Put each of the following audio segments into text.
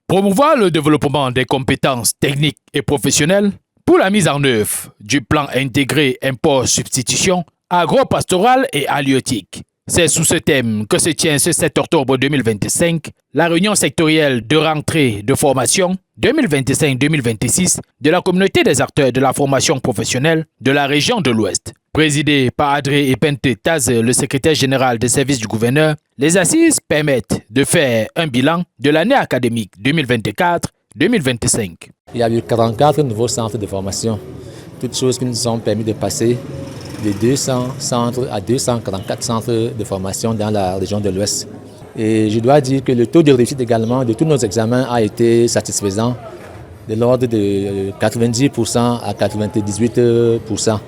Promouvoir le développement des compétences techniques et professionnelles pour la mise en œuvre du plan intégré import-substitution agro-pastoral et halieutique. C'est sous ce thème que se tient ce 7 octobre 2025 la réunion sectorielle de rentrée de formation 2025-2026 de la communauté des acteurs de la formation professionnelle de la région de l'Ouest. Présidée par Adré Epente Taz, le secrétaire général des services du gouverneur, les assises permettent de faire un bilan de l'année académique 2024-2025. Il y a eu 44 nouveaux centres de formation, toutes choses qui nous ont permis de passer de 200 centres à 244 centres de formation dans la région de l'Ouest. Et je dois dire que le taux de réussite également de tous nos examens a été satisfaisant, de l'ordre de 90% à 98%.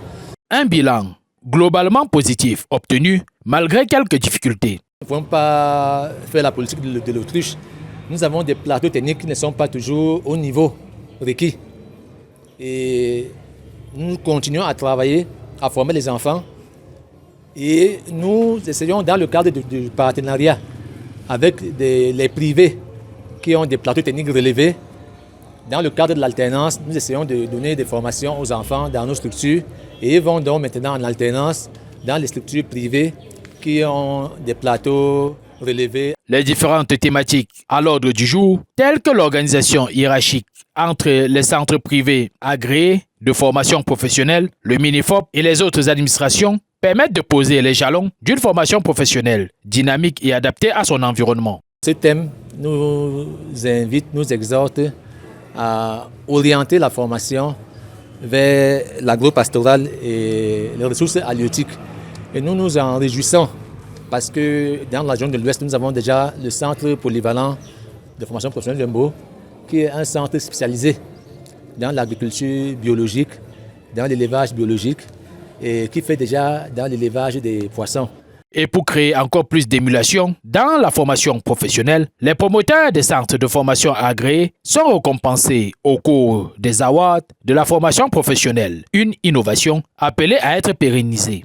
Un bilan globalement positif obtenu malgré quelques difficultés. Nous ne pouvons pas faire la politique de l'autruche. Nous avons des plateaux techniques qui ne sont pas toujours au niveau requis. Et nous continuons à travailler, à former les enfants. Et nous essayons, dans le cadre du partenariat avec les privés qui ont des plateaux techniques relevés, dans le cadre de l'alternance, nous essayons de donner des formations aux enfants dans nos structures et ils vont donc maintenant en alternance dans les structures privées qui ont des plateaux relevés. Les différentes thématiques à l'ordre du jour, telles que l'organisation hiérarchique entre les centres privés agréés de formation professionnelle, le MINIFOP et les autres administrations, permettent de poser les jalons d'une formation professionnelle dynamique et adaptée à son environnement. Ce thème nous invite, nous exhorte à orienter la formation vers l'agro-pastoral et les ressources halieutiques. Et nous nous en réjouissons parce que dans la région de l'Ouest, nous avons déjà le centre polyvalent de formation professionnelle de Mbo, qui est un centre spécialisé dans l'agriculture biologique, dans l'élevage biologique et qui fait déjà dans l'élevage des poissons. Et pour créer encore plus d'émulation dans la formation professionnelle, les promoteurs des centres de formation agréés sont récompensés au cours des awards de la formation professionnelle, une innovation appelée à être pérennisée.